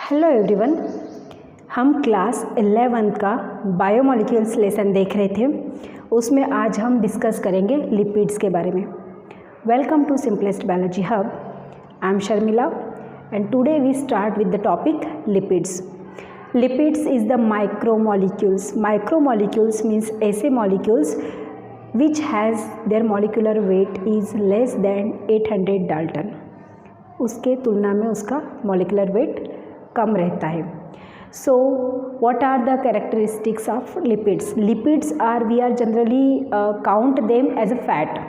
Hello everyone, हम class 11 का biomolecules lesson देख रहे थे। उसमें आज हम डिस्कस करेंगे लिपिड्स के बारे में। Welcome to simplest biology hub. I am Sharmila and today we start with the topic lipids. Lipids is the micromolecules. Micromolecules means ऐसे molecules which has their molecular weight is less than 800 dalton. उसके तुलना में उसका molecular weight कम रहता है। So what are the characteristics of lipids? Lipids are we are generally count them as a fat.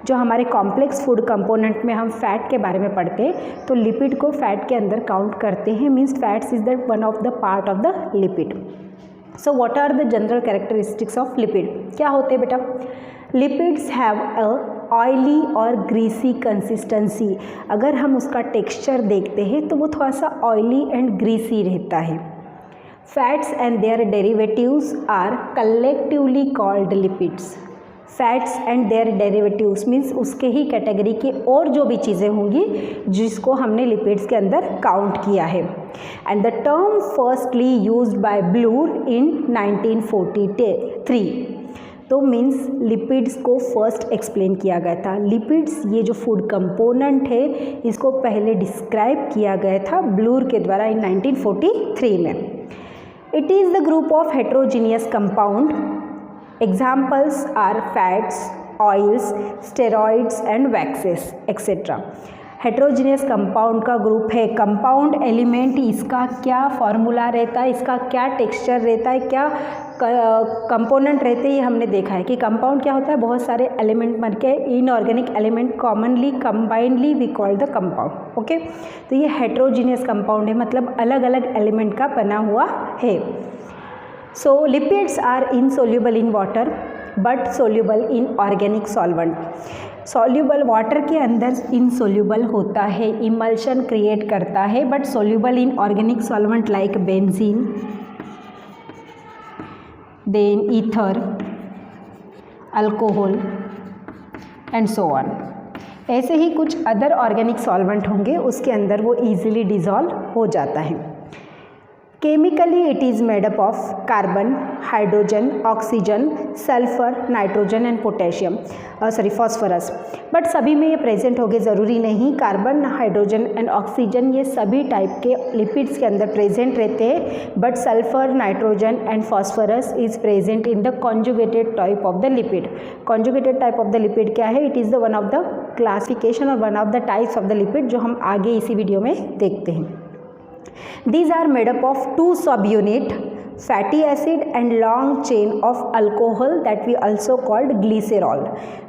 जो हमारे कॉम्प्लेक्स फूड कंपोनेंट में हम फैट के बारे में पढ़ते हैं तो लिपिड को फैट के अंदर काउंट करते हैं। Means fats is the one of the part of the lipid. So what are the general characteristics of lipid? क्या होते हैं बेटा? लिपिड्स हैव अ ऑयली और ग्रीसी कंसिस्टेंसी। अगर हम उसका टेक्सचर देखते हैं तो वो थोड़ा सा ऑयली एंड ग्रीसी रहता है। Fats and their derivatives are collectively called lipids. Fats and their derivatives means उसके ही कैटेगरी के और जो भी चीज़ें होंगी जिसको हमने लिपिड्स के अंदर काउंट किया है। And the term firstly used by Bloor in 1943। तो मीन्स लिपिड्स को फर्स्ट एक्सप्लेन किया गया था। लिपिड्स ये जो फूड कंपोनेंट है इसको पहले डिस्क्राइब किया गया था ब्लूर के द्वारा इन 1943 में। It is the group of heterogeneous compound. Examples are fats, oils, steroids and waxes etcetera. Heterogeneous compound का ग्रुप है। कंपाउंड एलिमेंट इसका क्या फॉर्मूला रहता है, इसका क्या टेक्सचर रहता है, क्या कंपोनेंट रहते हैं, ये हमने देखा है कि कंपाउंड क्या होता है। बहुत सारे एलिमेंट मर के inorganic element commonly combinedly we call the compound. Okay, तो ये हेट्रोजीनियस कंपाउंड है, मतलब अलग अलग एलिमेंट का बना हुआ है। So lipids are insoluble in water but soluble in organic solvent. Soluble water के अंदर इनसोल्यूबल होता है, इमल्शन क्रिएट करता है, but soluble in organic solvent like benzene, then ether, alcohol and so on. ऐसे ही कुछ अदर ऑर्गेनिक सॉल्वेंट होंगे उसके अंदर वो इजीली डिज़ोल्व हो जाता है। Chemically it is made up of carbon, hydrogen, oxygen, sulphur, nitrogen and potassium phosphorus. But सभी में ये प्रेजेंट होंगे ज़रूरी नहीं। कार्बन, हाइड्रोजन एंड ऑक्सीजन ये सभी टाइप के लिपिड्स के अंदर प्रेजेंट रहते हैं, but sulphur, nitrogen and phosphorus is present in the conjugated type of the lipid. Conjugated type of the lipid क्या है? It is the one of the classification और one of the types of the lipid जो हम आगे इसी video में देखते हैं। These are made up of two subunit, fatty acid and long chain of alcohol that we also called glycerol।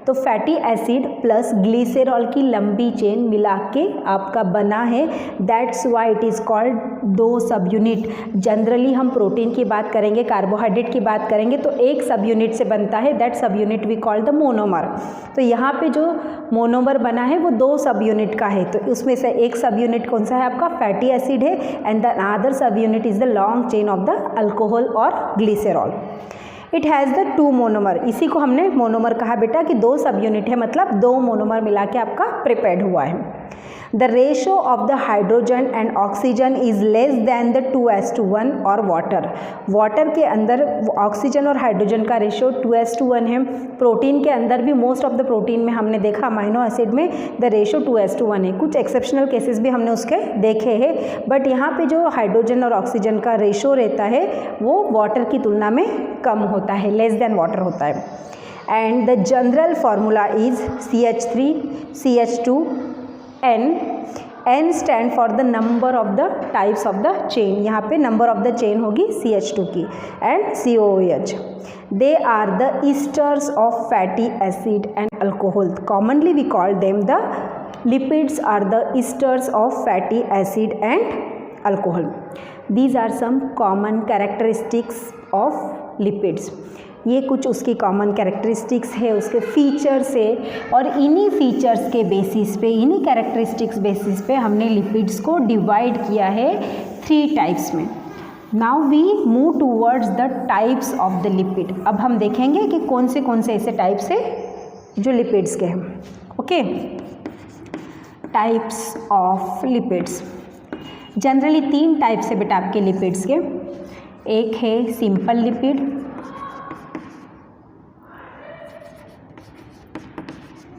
तो fatty acid plus ग्लीसेरॉल की लंबी चेन मिला के आपका बना है। That's why it is called दो सब यूनिट। जनरली हम प्रोटीन की बात करेंगे, कार्बोहाइड्रेट की बात करेंगे तो एक सब यूनिट से बनता है। That subunit we called the monomer. तो यहाँ पे जो मोनोमर बना है वो दो सब यूनिट का है। तो उसमें से एक सब यूनिट कौन सा है? आपका फैटी एसिड है and the other sub unit is the long chain of the alcohol और glycerol. It has the two monomer. इसी को हमने मोनोमर कहा बेटा कि दो सब यूनिट है, मतलब दो मोनोमर मिला के आपका प्रिपेयर्ड हुआ है। The ratio of the hydrogen and oxygen is less then the 2:1 और वाटर। वाटर के अंदर ऑक्सीजन और हाइड्रोजन का रेशो 2:1 है। प्रोटीन के अंदर भी मोस्ट ऑफ द प्रोटीन में हमने देखा अमाइनो एसिड में द रेशो 2:1 है। कुछ एक्सेप्शनल केसेस भी हमने उसके देखे हैं, बट यहाँ पे जो हाइड्रोजन और ऑक्सीजन का रेशो रहता है वो वाटर की तुलना में कम होता है, लेस दैन वाटर होता है। And the general formula is CH3 CH2 N stand for the number of the types of the chain. यहाँ पे नंबर ऑफ द चेन होगी CH2 की, and COOH। They are the esters of fatty acid and alcohol. Commonly we call them the lipids are the esters of fatty acid and alcohol. These are some common characteristics of lipids. ये कुछ उसकी common characteristics है, उसके features है, और इन्हीं features के basis पे, इन्हीं कैरेक्टरिस्टिक्स बेसिस पे हमने लिपिड्स को डिवाइड किया है 3 टाइप्स में। Now we move towards the types of the lipid. अब हम देखेंगे कि कौन से ऐसे टाइप्स है जो लिपिड्स के हैं। Okay, types of lipids. Generally 3 type से बेटा आपके लिपिड्स के, एक है simple lipid,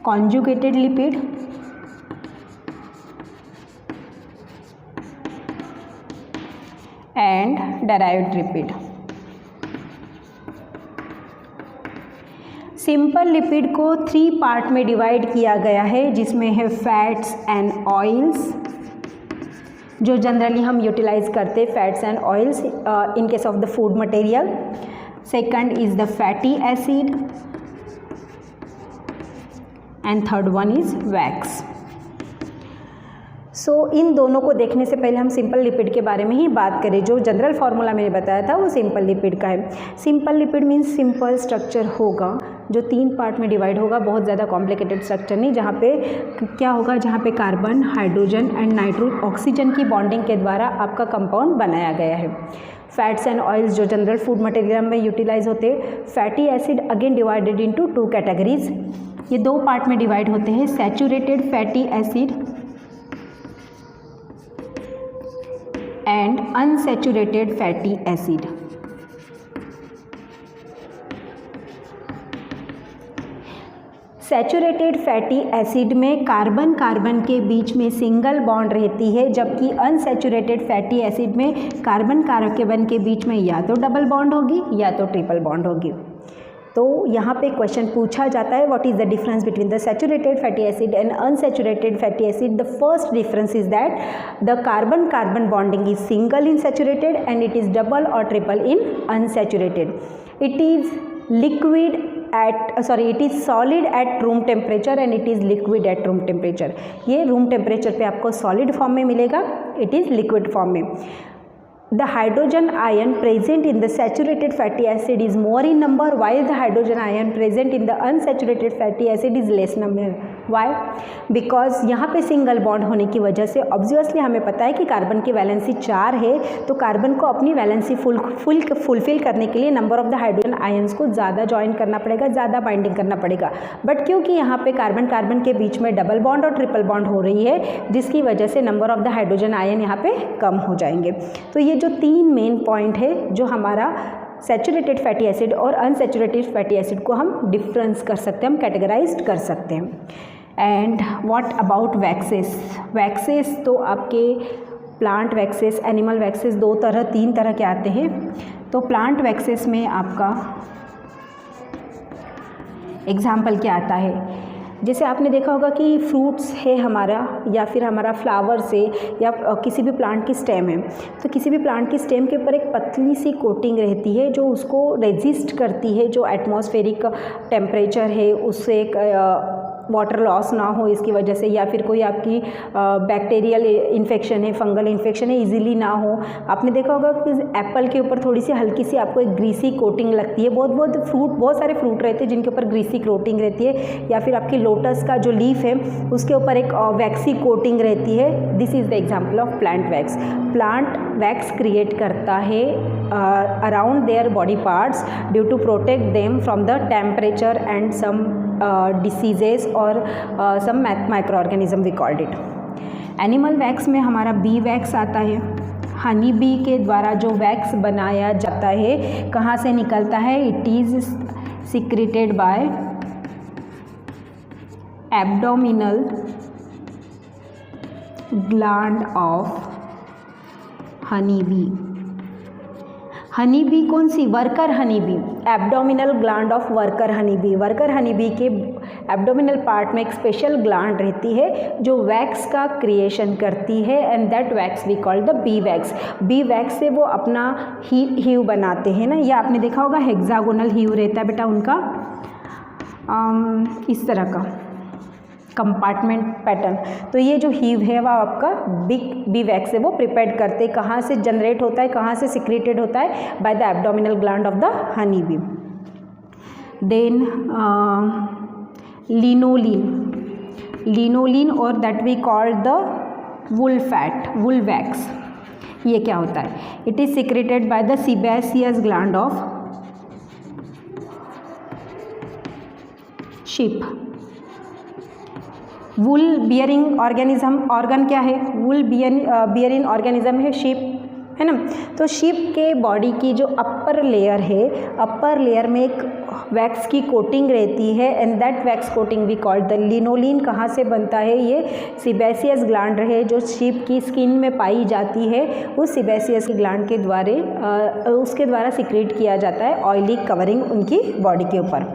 conjugated lipid and derived lipid. Simple lipid को 3 पार्ट में डिवाइड किया गया है, जिसमें है फैट्स एंड ऑयल्स, जो जनरली हम यूटिलाइज करते हैं fats and oils in case of the food material. Second is the fatty acid and third one is wax. So इन दोनों को देखने से पहले हम सिंपल लिपिड के बारे में ही बात करें। जो जनरल फार्मूला मैंने बताया था वो सिंपल लिपिड का है। Simple lipid means simple structure होगा जो 3 पार्ट में डिवाइड होगा, बहुत ज़्यादा कॉम्प्लिकेटेड स्ट्रक्चर नहीं, जहाँ पे क्या होगा, जहाँ पे कार्बन, हाइड्रोजन एंड ऑक्सीजन की बॉन्डिंग के द्वारा आपका कंपाउंड बनाया गया है। फैट्स एंड ऑयल्स जो जनरल फूड मटेरियल में यूटिलाइज होते हैं। Fatty acid again divided into 2 categories, ये 2 पार्ट में डिवाइड होते हैं, saturated fatty acid and unsaturated fatty acid. Saturated fatty acid में कार्बन कार्बन के बीच में सिंगल बॉन्ड रहती है, जबकि अनसैचुरेटेड फैटी एसिड में कार्बन कार्बन के बीच में या तो डबल बॉन्ड होगी या तो ट्रिपल बॉन्ड होगी। तो यहाँ पे क्वेश्चन पूछा जाता है what is the difference between the saturated fatty acid and unsaturated fatty acid. The first difference is that the carbon carbon bonding is single in saturated and it is double और triple in unsaturated. It is liquid it is solid at room temperature and it is liquid at room temperature। ये room temperature पे आपको solid form में मिलेगा, it is liquid form में। The hydrogen ion present in the saturated fatty acid is more in number, while the hydrogen ion present in the unsaturated fatty acid is less number। Why? Because यहाँ पे single bond होने की वजह से obviously हमें पता है कि कार्बन की वैलेंसी 4 है, तो कार्बन को अपनी वैलेंसी फुलफिल करने के लिए number of the hydrogen ions को ज़्यादा ज्वाइन करना पड़ेगा, ज़्यादा बाइंडिंग करना पड़ेगा। बट क्योंकि यहाँ पे कार्बन कार्बन के बीच में डबल बॉन्ड और ट्रिपल बॉन्ड हो रही है, जिसकी वजह से number of the hydrogen ion यहाँ पे कम हो जाएंगे। तो ये जो 3 मेन पॉइंट है जो हमारा सैचुरेटेड फैटी एसिड और अनसैचुरेटेड फैटी एसिड को हम डिफरेंस कर सकते हैं, हम कैटेगराइज कर सकते हैं। And what about waxes? Waxes तो आपके प्लांट वैक्सेस, एनिमल वैक्सेस 3 तरह के आते हैं। तो प्लांट वैक्सेस में आपका एग्जाम्पल क्या आता है, जैसे आपने देखा होगा कि फ्रूट्स है हमारा, या फिर हमारा फ्लावर्स है, या किसी भी प्लांट की स्टेम है, तो किसी भी प्लांट की स्टेम के ऊपर एक पतली सी कोटिंग रहती है जो उसको रेजिस्ट करती है, जो एटमॉस्फेरिक टेम्परेचर है उससे एक वाटर लॉस ना हो इसकी वजह से, या फिर कोई आपकी बैक्टीरियल इन्फेक्शन है, फंगल इन्फेक्शन है, इजीली ना हो। आपने देखा होगा कि एप्पल के ऊपर थोड़ी सी हल्की सी आपको एक ग्रीसी कोटिंग लगती है। बहुत सारे फ्रूट रहते हैं जिनके ऊपर ग्रीसी कोटिंग रहती है, या फिर आपकी लोटस का जो लीफ है उसके ऊपर एक वैक्सी कोटिंग रहती है। This is the example of plant wax. Plant wax create करता है around their body parts due to protect them from the temperature and some diseases और some micro organism we called it. Animal wax में हमारा B wax आता है। Honey bee के द्वारा जो वैक्स बनाया जाता है कहाँ से निकलता है? It is secreted by abdominal gland of honey bee. Honey bee कौन सी? Worker honey bee, abdominal gland of worker honey bee. Worker honey bee के एब्डोमिनल पार्ट में एक स्पेशल ग्लैंड रहती है जो वैक्स का क्रिएशन करती है, and that wax we call the bee wax. Bee wax से वो अपना हीव बनाते हैं ना, या आपने देखा होगा हेक्सागोनल हीव रहता है बेटा उनका, इस तरह का कंपार्टमेंट पैटर्न। तो ये जो हीव है वह आपका बी वैक्स से वो प्रिपेयर करते हैं। कहाँ से जनरेट होता है, कहाँ से सिक्रेटेड होता है? By the abdominal gland of the honey bee. Then lanolin और that we call the wool fat, wool wax. ये क्या होता है? It is secreted by the sebaceous gland of sheep. Wool bearing organism, organ क्या है, wool bearing organism है sheep, है ना। तो शीप के बॉडी की जो अपर लेयर है, अपर लेयर में एक वैक्स की कोटिंग रहती है and that wax coating we called the lanolin. कहाँ से बनता है, ये सीबेसियस ग्लैंड है जो शीप की स्किन में पाई जाती है, उस सीबेसियस ग्लैंड के उसके द्वारा सिक्रेट किया जाता है ऑयली कवरिंग उनकी बॉडी के ऊपर।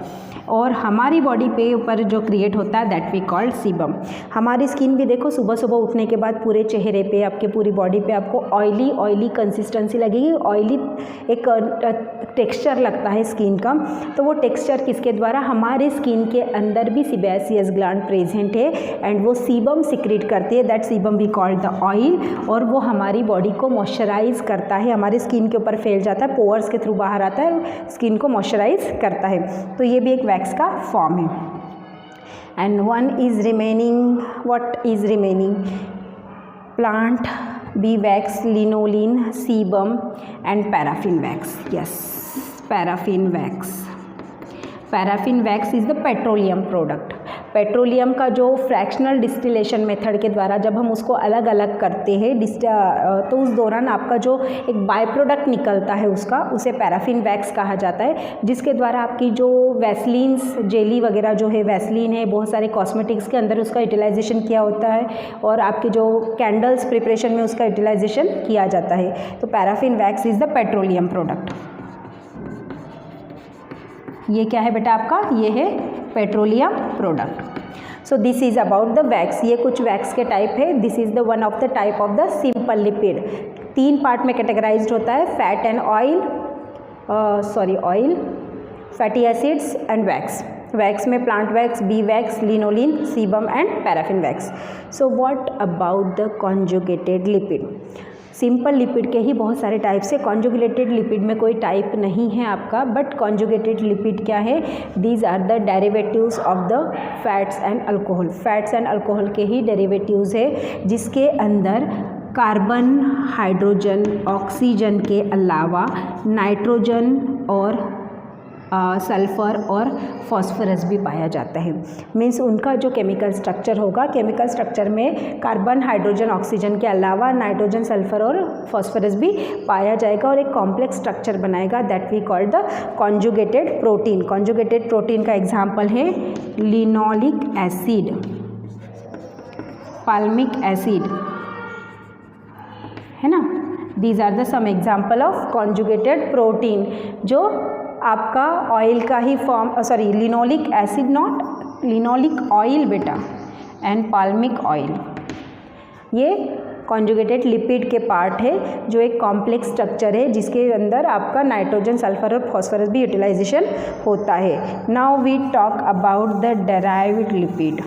और हमारी बॉडी पे ऊपर जो क्रिएट होता है दैट वी कॉल्ड सीबम। हमारी स्किन भी देखो सुबह सुबह उठने के बाद पूरे चेहरे पे, आपके पूरी बॉडी पे आपको ऑयली कंसिस्टेंसी लगेगी, ऑयली एक टेक्सचर लगता है स्किन का। तो वो टेक्सचर किसके द्वारा, हमारे स्किन के अंदर भी सीबेसियस ग्लैंड प्रेजेंट है एंड वो सीबम सिक्रेट करती है, that sebum we called the oil. और वो हमारी बॉडी को मॉइस्चराइज करता है, हमारे स्किन के ऊपर फैल जाता है, पोअर्स के थ्रू बाहर आता है, स्किन को मॉइस्चराइज करता है। तो ये भी एक वैक्स का फॉर्म है। And one is remaining, what is remaining, plant B wax, lanolin, sebum and paraffin wax. Yes, paraffin wax. Paraffin wax is the petroleum product. Petroleum का जो फ्रैक्शनल डिस्टिलेशन मेथड के द्वारा जब हम उसको अलग अलग करते हैं तो उस दौरान आपका जो एक बाय प्रोडक्ट निकलता है उसका, उसे पैराफिन वैक्स कहा जाता है, जिसके द्वारा आपकी जो वैसलीन्स, जेली वगैरह जो है, वैसलीन है, बहुत सारे कॉस्मेटिक्स के अंदर उसका यूटिलाइजेशन किया होता है और आपके जो कैंडल्स प्रिपरेशन में उसका यूटिलाइजेशन किया जाता है। तो paraffin wax is the petroleum product. ये क्या है बेटा आपका, ये है petroleum product. So this is about the wax. ये कुछ वैक्स के टाइप है। This is the one of the type of the simple lipid. 3 part में कैटेगराइज्ड होता है, fat and oil, oil, fatty acids and wax. Wax में plant wax, bee wax, lanolin, sebum and paraffin wax. So what about the conjugated lipid. Simple lipid के ही बहुत सारे types है, conjugated lipid में कोई टाइप नहीं है आपका, बट कॉन्जुगेटेड लिपिड क्या है, these are the derivatives of the fats and alcohol. Fats and alcohol के ही डेरिवेटिव्स है, जिसके अंदर कार्बन, हाइड्रोजन, ऑक्सीजन के अलावा नाइट्रोजन और सल्फ़र और फॉस्फोरस भी पाया जाता है। मीन्स उनका जो केमिकल स्ट्रक्चर होगा, केमिकल स्ट्रक्चर में कार्बन, हाइड्रोजन, ऑक्सीजन के अलावा नाइट्रोजन, सल्फ़र और फॉस्फोरस भी पाया जाएगा और एक कॉम्प्लेक्स स्ट्रक्चर बनाएगा, that we called the conjugated protein. Conjugated protein का एग्जाम्पल है लिनोलिक एसिड, पाल्मिक एसिड, है ना। These are the some example of conjugated protein, जो आपका ऑयल का ही form, linoleic acid, not linoleic oil बेटा, एंड पाल्मिक ऑयल, ये कॉन्जुगेटेड लिपिड के पार्ट है, जो एक कॉम्प्लेक्स स्ट्रक्चर है जिसके अंदर आपका नाइट्रोजन, सल्फर और फॉस्फोरस भी यूटिलाइजेशन होता है। Now we talk about the derived lipid,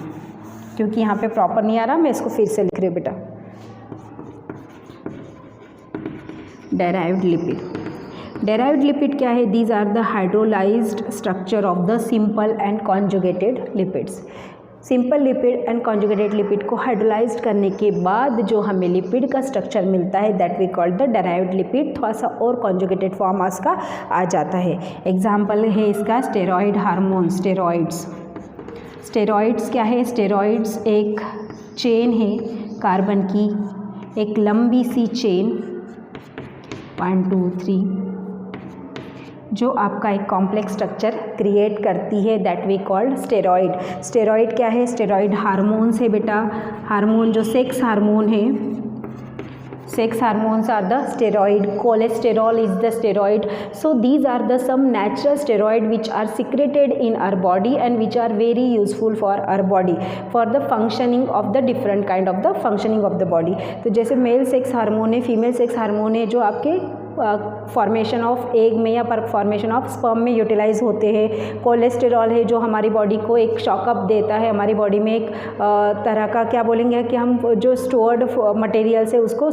क्योंकि यहाँ पे प्रॉपर नहीं आ रहा, मैं इसको फिर से लिख रही हूँ बेटा। डेराइव्ड लिपिड, डेराइव्ड लिपिड क्या है, these are the hydrolysed structure of the simple and conjugated lipids. Simple lipid and conjugated lipid को हाइड्रोलाइज्ड करने के बाद जो हमें लिपिड का स्ट्रक्चर मिलता है, that we called the derived lipid. थोड़ा सा और कॉन्जुगेटेड फॉर्म इसका आ जाता है। एग्जाम्पल है इसका स्टेरॉइड हार्मोन, स्टेरॉइड्स। स्टेरॉइड्स क्या है, स्टेरॉइड्स एक चेन है कार्बन की, एक लंबी सी चेन 1 2 3, जो आपका एक कॉम्प्लेक्स स्ट्रक्चर क्रिएट करती है, that we called steroid. Steroid क्या है, स्टेरॉइड हार्मोन्स है बेटा। हार्मोन जो सेक्स हार्मोन है, sex hormones are the steroid, cholesterol is the steroid. So these are the some natural steroid which are secreted in our body and which are very useful for our body for the functioning of the different kind of the functioning of the body. तो जैसे male sex hormone है, female sex hormone है, जो आपके formation of egg में या formation of sperm में utilise होते हैं। कोलेस्टेरॉल है जो हमारी बॉडी को एक शॉकअप देता है, हमारी बॉडी में एक तरह का क्या बोलेंगे कि हम जो स्टोर्ड मटेरियल से उसको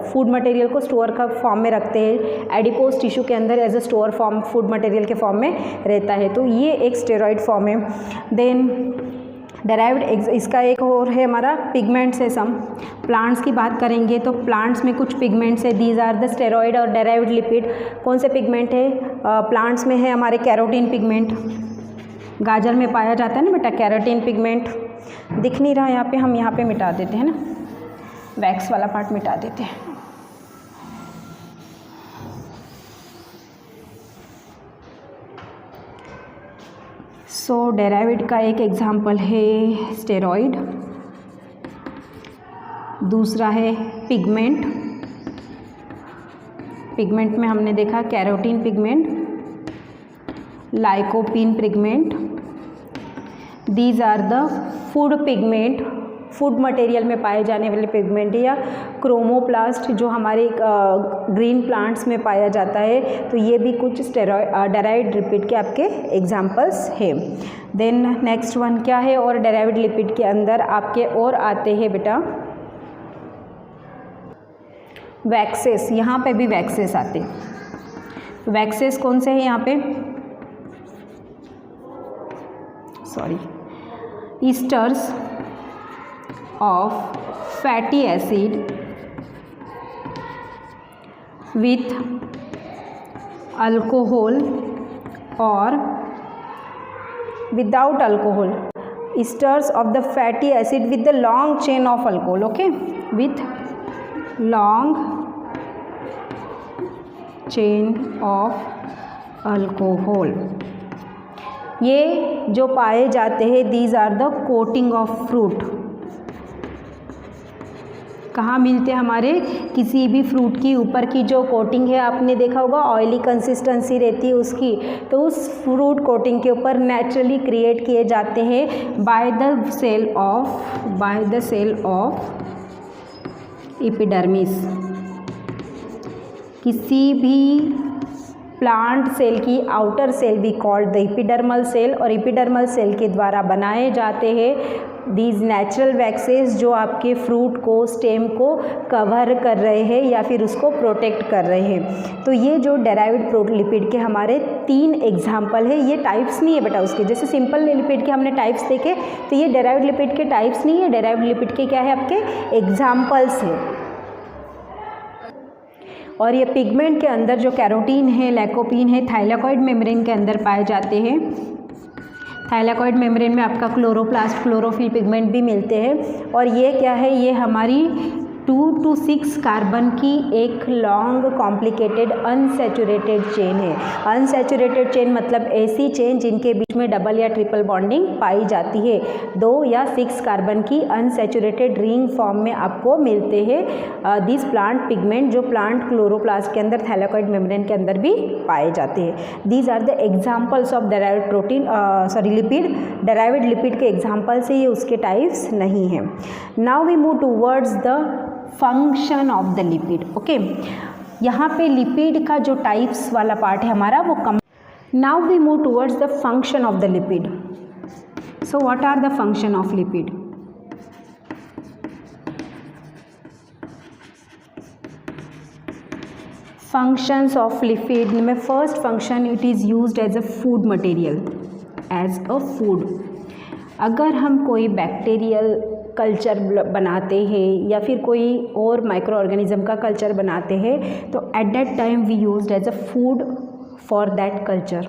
फूड मटेरियल को स्टोर का फॉर्म में रखते हैं, एडिपोज टिश्यू के अंदर as a store form food material के फॉर्म में रहता है। तो ये एक स्टेरॉइड फॉर्म है। देन डेराइव्ड, इसका एक और है हमारा पिगमेंट्स है सम। प्लांट्स की बात करेंगे तो प्लांट्स में कुछ पिगमेंट्स है, दीज आर द स्टेरॉइड और डेराइव्ड लिपिड। कौन से पिगमेंट है, प्लांट्स में है हमारे कैरोटीन पिगमेंट, गाजर में पाया जाता है ना बेटा कैरोटीन पिगमेंट, दिख नहीं रहा यहाँ पे, हम यहाँ पे मिटा देते हैं ना, वैक्स वाला पार्ट मिटा देते हैं। सो डेराइव्ड का एक एग्जाम्पल है स्टेरॉइड, दूसरा है पिगमेंट। पिगमेंट में हमने देखा carotene pigment, lycopene pigment. These are the food pigment, food material में पाए जाने वाले पिगमेंट, या क्रोमोप्लास्ट जो हमारे ग्रीन प्लांट्स में पाया जाता है। तो ये भी कुछ डेराइव्ड लिपिड के आपके एग्जांपल्स हैं। देन नेक्स्ट वन क्या है, और डेराइव्ड लिपिड के अंदर आपके और आते हैं बेटा वैक्सेस। यहाँ पे भी वैक्सेस आते हैं। वैक्सेस कौन से हैं यहाँ पे, sorry, esters of fatty acid with alcohol or without alcohol, esters of the fatty acid with the long chain of alcohol, okay, with long chain of alcohol। ये जो पाए जाते हैं these are the coating of fruit। कहाँ मिलते हैं हमारे, किसी भी फ्रूट की ऊपर की जो कोटिंग है, आपने देखा होगा ऑयली कंसिस्टेंसी रहती है उसकी, तो उस फ्रूट कोटिंग के ऊपर नेचुरली क्रिएट किए जाते हैं by the cell of epidermis. किसी भी प्लांट सेल की आउटर सेल भी कॉल्ड द एपिडर्मल सेल, और एपिडर्मल सेल के द्वारा बनाए जाते हैं दीज नेचुरल वैक्सेस जो आपके फ्रूट को, स्टेम को कवर कर रहे हैं या फिर उसको प्रोटेक्ट कर रहे हैं। तो ये जो डेराइव्ड लिपिड के हमारे 3 एग्जाम्पल है, ये टाइप्स नहीं है बेटा उसके, जैसे सिंपल लिपिड के हमने टाइप्स देखे, तो ये डेराइव्ड लिपिड के टाइप्स नहीं है, डेराइव्ड लिपिड के क्या है आपके एग्जाम्पल्स है। और ये पिगमेंट के अंदर जो कैरोटीन है, लाइकोपीन है, थाइलाकॉइड मेम्ब्रेन के अंदर पाए जाते हैं। थाइलाकॉइड मेम्ब्रेन में आपका क्लोरोप्लास्ट, क्लोरोफिल पिगमेंट भी मिलते हैं। और ये क्या है, ये हमारी 2 to 6 कार्बन की एक लॉन्ग कॉम्प्लिकेटेड अनसैचुरेटेड चेन है। अनसैचुरेटेड चेन मतलब ऐसी चेन जिनके बीच में डबल या ट्रिपल बॉन्डिंग पाई जाती है। 2 या 6 कार्बन की अनसैचुरेटेड रिंग फॉर्म में आपको मिलते हैं दिस प्लांट पिगमेंट, जो प्लांट क्लोरोप्लास्ट के अंदर, थाइलाकॉइड मेम्ब्रेन के अंदर भी पाए जाते हैं। These are the examples of derived protein, lipid. Derived lipid के एग्जाम्पल से ये उसके टाइप्स नहीं हैं। Now we move towards the function of the lipid, okay. यहाँ पे लिपिड का जो टाइप्स वाला पार्ट है हमारा वो कम। Now we move towards the function of the lipid. So what are the function of lipid? Functions of lipid में first function, it is used as a food material, as a food. अगर हम कोई bacterial culture बनाते हैं या फिर कोई और माइक्रो ऑर्गेनिज्म का कल्चर बनाते हैं, तो at that time we used as a food for that culture.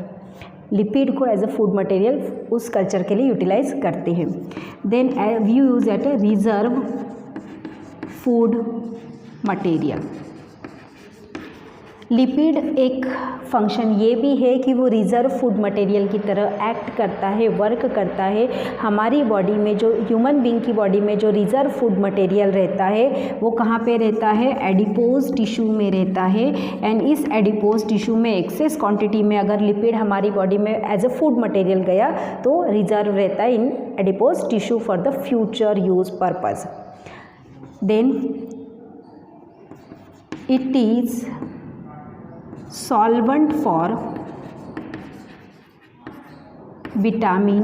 Lipid को एज अ फूड मटेरियल उस कल्चर के लिए यूटिलाइज करते हैं। Then we use at a reserve food material. Lipid एक फंक्शन ये भी है कि वो रिज़र्व फूड मटेरियल की तरह एक्ट करता है, वर्क करता है। हमारी बॉडी में जो ह्यूमन बीइंग की बॉडी में जो रिज़र्व फूड मटेरियल रहता है वो कहाँ पे रहता है? एडिपोज टिश्यू में रहता है। एंड इस एडिपोज टिश्यू में एक्सेस क्वांटिटी में अगर लिपिड हमारी बॉडी में एज अ फूड मटेरियल गया तो रिज़र्व रहता है in adipose tissue for the future use purpose. Then it is solvent for vitamin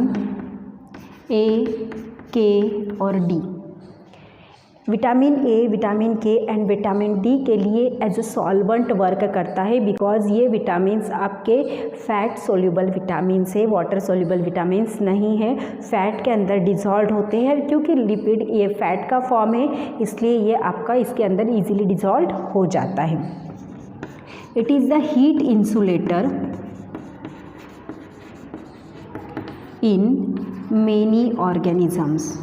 A, K और D. Vitamin A, vitamin K and vitamin D के लिए as a solvent work करता है, because ये विटामिन्स आपके fat soluble vitamins है, water soluble vitamins नहीं है। फैट के अंदर डिज़ोल्व होते हैं, क्योंकि लिपिड ये फैट का फॉर्म है, इसलिए ये आपका इसके अंदर इजीली डिज़ोल्व हो जाता है। It is the heat insulator in many organisms।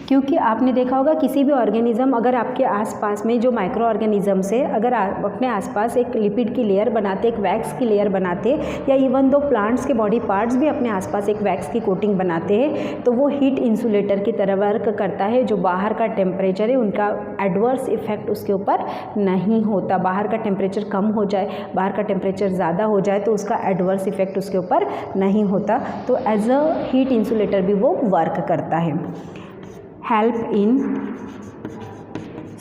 क्योंकि आपने देखा होगा किसी भी ऑर्गेनिज्म अगर आपके आसपास में जो माइक्रो ऑर्गेनिजम्स है अगर आप अपने आसपास एक लिपिड की लेयर बनाते, एक वैक्स की लेयर बनाते, या इवन दो प्लांट्स के बॉडी पार्ट्स भी अपने आसपास एक वैक्स की कोटिंग बनाते हैं, तो वो हीट इंसुलेटर की तरह वर्क करता है। जो बाहर का टेम्परेचर है उनका एडवर्स इफेक्ट उसके ऊपर नहीं होता। बाहर का टेम्परेचर कम हो जाए, बाहर का टेम्परेचर ज़्यादा हो जाए तो उसका एडवर्स इफेक्ट उसके ऊपर नहीं होता। तो एज अ हीट इंसुलेटर भी वो वर्क करता है। Help in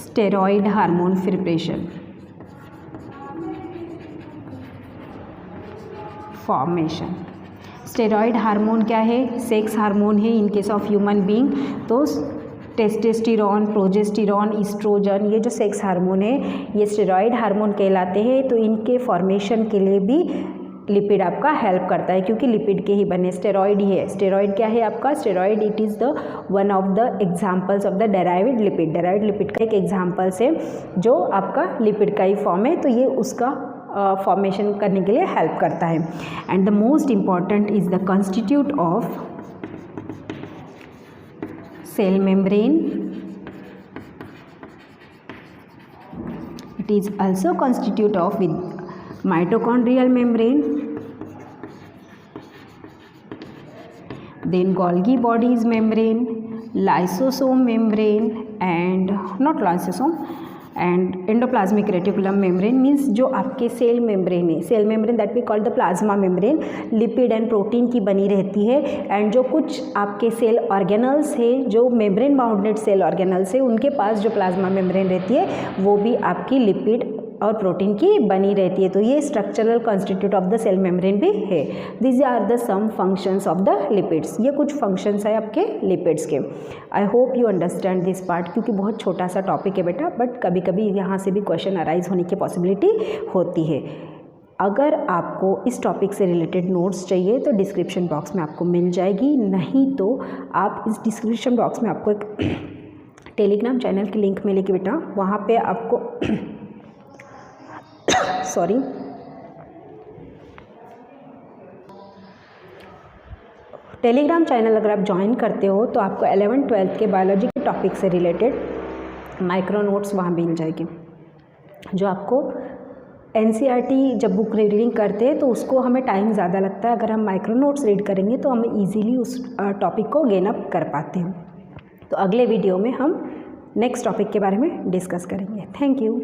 steroid hormone preparation formation. Steroid hormone क्या है? सेक्स हार्मोन है इन केस ऑफ ह्यूमन बीइंग। तो टेस्टोस्टेरोन, प्रोजेस्टेरोन, ईस्ट्रोजन, ये जो सेक्स हार्मोन है ये स्टेरॉइड हार्मोन कहलाते हैं। तो इनके फॉर्मेशन के लिए भी लिपिड आपका हेल्प करता है, क्योंकि लिपिड के ही बने स्टेरॉइड ही है। स्टेरॉइड क्या है आपका? Steroid it is the one of the examples of the derived lipid. Derived lipid का एक एग्जांपल्स है जो आपका लिपिड का ही फॉर्म है, तो ये उसका फॉर्मेशन करने के लिए हेल्प करता है। And the most important is the constitute of cell membrane. It is also constitute of with mitochondrial membrane, then Golgi bodies membrane, lysosome membrane and not lysosome and endoplasmic reticulum membrane means जो आपके cell membrane है, cell membrane that we call the plasma membrane, lipid and protein की बनी रहती है। And जो कुछ आपके सेल ऑर्गेनल्स है, जो मेम्ब्रेन बाउंडेड सेल ऑर्गेनल्स है, उनके पास जो प्लाज्मा मेम्ब्रेन रहती है वो भी आपकी लिपिड और प्रोटीन की बनी रहती है। तो ये structural constitute of the cell membrane भी है। This are the some functions of the lipids. ये कुछ फंक्शंस है आपके लिपिड्स के। I hope you understand this part, क्योंकि बहुत छोटा सा टॉपिक है बेटा, बट कभी कभी यहाँ से भी क्वेश्चन अराइज होने की पॉसिबिलिटी होती है। अगर आपको इस टॉपिक से रिलेटेड नोट्स चाहिए तो डिस्क्रिप्शन बॉक्स में आपको मिल जाएगी, नहीं तो आप इस डिस्क्रिप्शन बॉक्स में आपको एक टेलीग्राम चैनल की लिंक मिलेगी बेटा, वहाँ पे आपको सॉरी टेलीग्राम चैनल अगर आप ज्वाइन करते हो तो आपको 11th-12th के बायोलॉजी के टॉपिक से रिलेटेड माइक्रो नोट्स वहाँ मिल जाएगी। जो आपको NCERT जब बुक रीडिंग करते हैं तो उसको हमें टाइम ज़्यादा लगता है, अगर हम माइक्रो नोट्स रीड करेंगे तो हम इजीली उस टॉपिक को गेन अप कर पाते हैं। तो अगले वीडियो में हम नेक्स्ट टॉपिक के बारे में डिस्कस करेंगे। Thank you.